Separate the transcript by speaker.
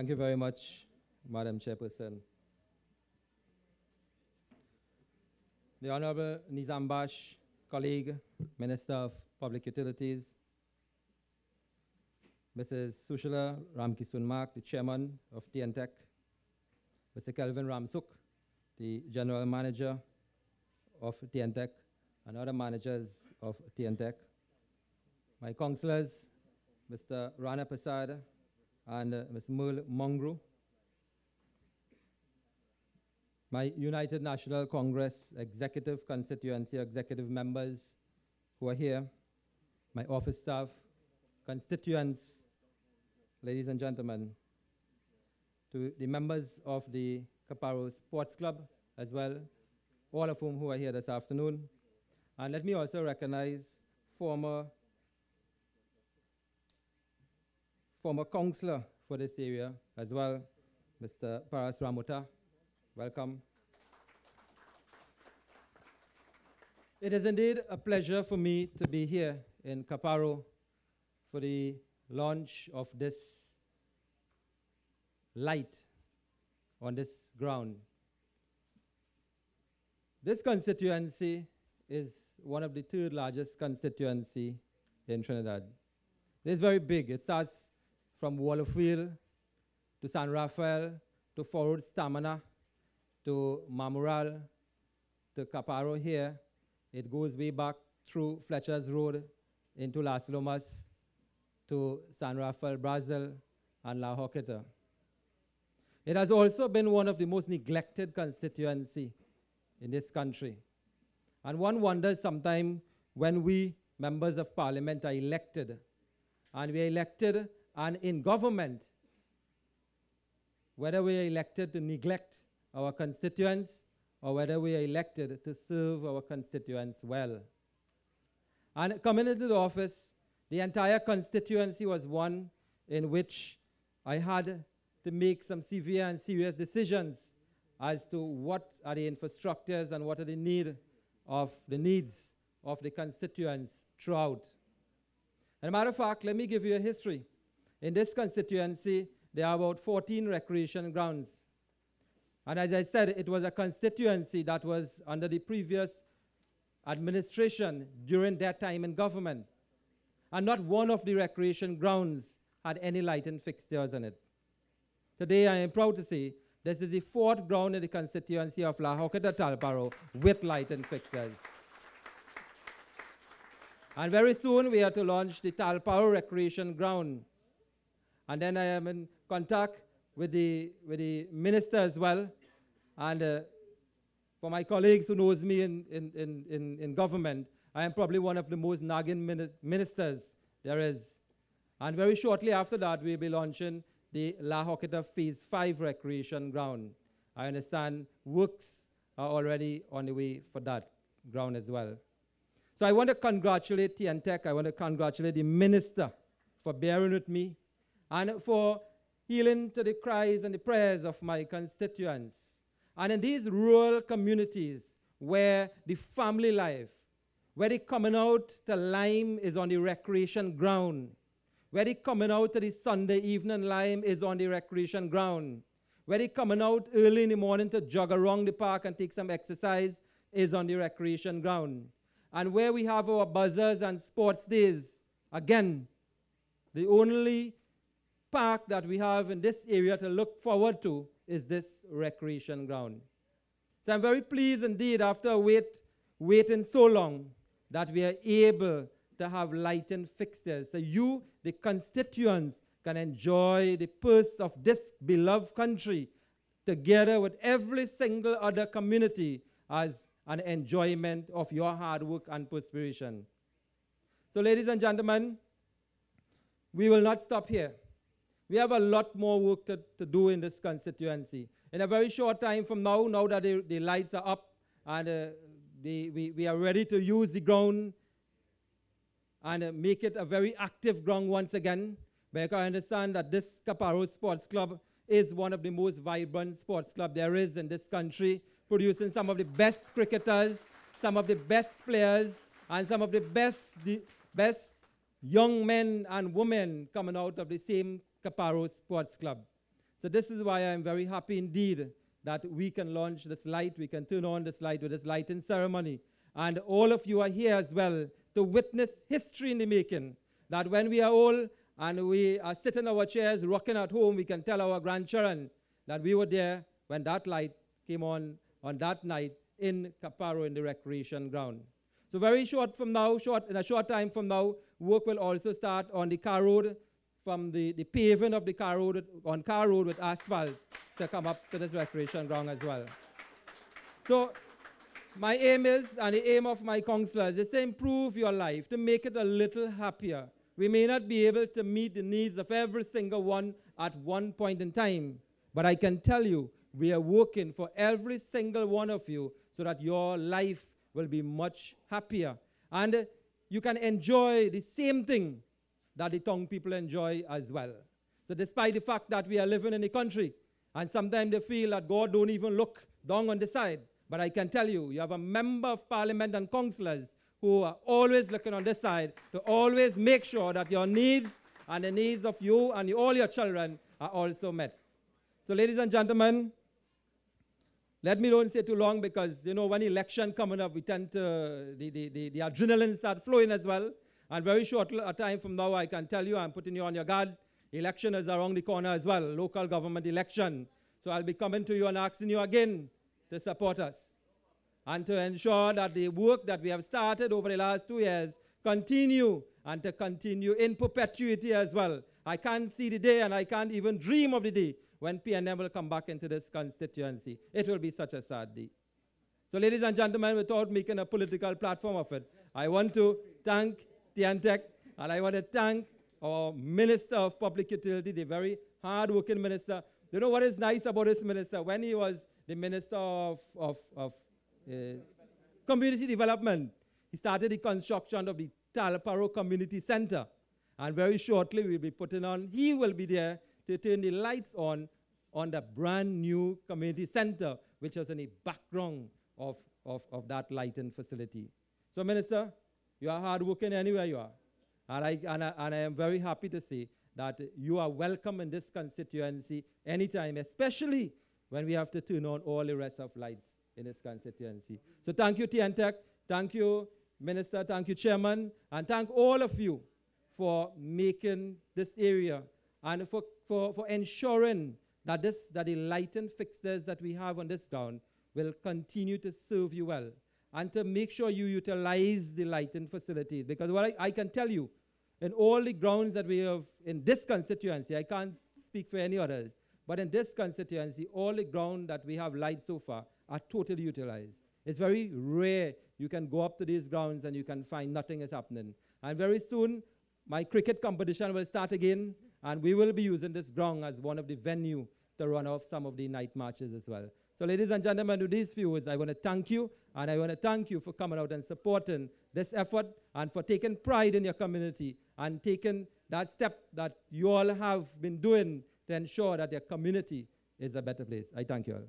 Speaker 1: Thank you very much, Madam Chairperson. The Honourable Nizam Bash, colleague, Minister of Public Utilities, Mrs. Sushila Ramkisunmark, the Chairman of T&TEC, Mr. Kelvin Ramsuk, the General Manager of T&TEC, and other managers of T&TEC, my councillors, Mr. Rana Prasad and Ms. Merle Mongru, my United National Congress Executive Constituency Executive members who are here, my office staff, constituents, ladies and gentlemen, to the members of the Caparo Sports Club as well, all of whom who are here this afternoon. And let me also recognize former councillor for this area as well, Mr. Paras Ramuta. Welcome. It is indeed a pleasure for me to be here in Caparo for the launch of this light on this ground. This constituency is one of the third largest constituency in Trinidad. It is very big. It starts from Wallerfield to San Rafael to Forward Stamina to Mamoral to Caparo here. It goes way back through Fletcher's Road into Las Lomas to San Rafael, Brazil, and La Horquetta. It has also been one of the most neglected constituencies in this country. And one wonders sometimes when we, members of parliament, are elected, and we are elected and in government, whether we are elected to neglect our constituents or whether we are elected to serve our constituents well. And coming into the office, the entire constituency was one in which I had to make some severe and serious decisions as to what are the infrastructures and what are the needs of the constituents throughout. As a matter of fact, let me give you a history. In this constituency, there are about 14 recreation grounds. And as I said, it was a constituency that was under the previous administration during their time in government. And not one of the recreation grounds had any lighting fixtures in it. Today, I am proud to say this is the 4th ground in the constituency of La Horquetta Talparo with lighting fixtures. And very soon, we are to launch the Talparo Recreation Ground. And then I am in contact with the minister as well. And for my colleagues who knows me in government, I am probably one of the most nagging ministers there is. And very shortly after that, we'll be launching the La Horquetta Phase 5 Recreation Ground. I understand works are already on the way for that ground as well. So I want to congratulate T&TEC. I want to congratulate the minister for bearing with me and for healing to the cries and the prayers of my constituents. And in these rural communities where the family life, where the coming out to lime is on the recreation ground, where the coming out to the Sunday evening lime is on the recreation ground, where the coming out early in the morning to jog around the park and take some exercise is on the recreation ground. And where we have our buzzers and sports days, again, the only park that we have in this area to look forward to is this recreation ground. So I'm very pleased indeed after waiting so long that we are able to have lighting fixtures. So you, the constituents, can enjoy the purse of this beloved country together with every single other community as an enjoyment of your hard work and perspiration. So ladies and gentlemen, we will not stop here. We have a lot more work to do in this constituency. In a very short time from now that the lights are up and we are ready to use the ground and make it a very active ground once again, because I understand that this Caparo Sports Club is one of the most vibrant sports clubs there is in this country, producing some of the best cricketers, some of the best players, and some of the best young men and women coming out of the same Caparo Sports Club. So this is why I'm very happy indeed that we can launch this light, we can turn on this light with this lighting ceremony. And all of you are here as well to witness history in the making, that when we are old and we are sitting in our chairs, rocking at home, we can tell our grandchildren that we were there when that light came on that night in Caparo in the recreation ground. So very short from now, in a short time from now, work will also start on the Carr Road, from the paving of the Carr Road, on Carr Road with asphalt to come up to this recreation ground as well. So my aim is, and the aim of my councillors, is to improve your life, to make it a little happier. We may not be able to meet the needs of every single one at one point in time, but I can tell you, we are working for every single one of you so that your life will be much happier. And you can enjoy the same thing that the tongue people enjoy as well. So despite the fact that we are living in the country, and sometimes they feel that God don't even look down on the side, but I can tell you, you have a member of parliament and councillors who are always looking on this side to always make sure that your needs and the needs of you and all your children are also met. So ladies and gentlemen, let me don't say too long because, you know, when election coming up, we tend to, the adrenaline start flowing as well. And very short a time from now, I can tell you, I'm putting you on your guard. Election is around the corner as well, local government election. So I'll be coming to you and asking you again to support us and to ensure that the work that we have started over the last 2 years continue and to continue in perpetuity as well. I can't see the day and I can't even dream of the day when PNM will come back into this constituency. It will be such a sad day. So ladies and gentlemen, without making a political platform of it, I want to thank T&TEC, and I want to thank our Minister of Public Utility, the very hard-working minister. You know what is nice about this minister? When he was the Minister of Community Development, he started the construction of the Talparo Community Center. And very shortly, we'll be putting on, he will be there to turn the lights on the brand new community center, which is in the background of that lighting facility. So, Minister, you are hardworking anywhere you are. And I am very happy to say that you are welcome in this constituency anytime, especially when we have to turn on all the rest of lights in this constituency. So thank you, T&TEC. Thank you, Minister. Thank you, Chairman. And thank all of you for making this area and for ensuring that the lighting fixtures that we have on this ground will continue to serve you well, and to make sure you utilize the lighting facilities. Because what I can tell you, in all the grounds that we have in this constituency, I can't speak for any others, but in this constituency, all the ground that we have lights so far are totally utilized. It's very rare you can go up to these grounds and you can find nothing is happening. And very soon, my cricket competition will start again, and we will be using this ground as one of the venues to run off some of the night matches as well. So ladies and gentlemen, with these few words, I want to thank you, and I want to thank you for coming out and supporting this effort and for taking pride in your community and taking that step that you all have been doing to ensure that your community is a better place. I thank you all.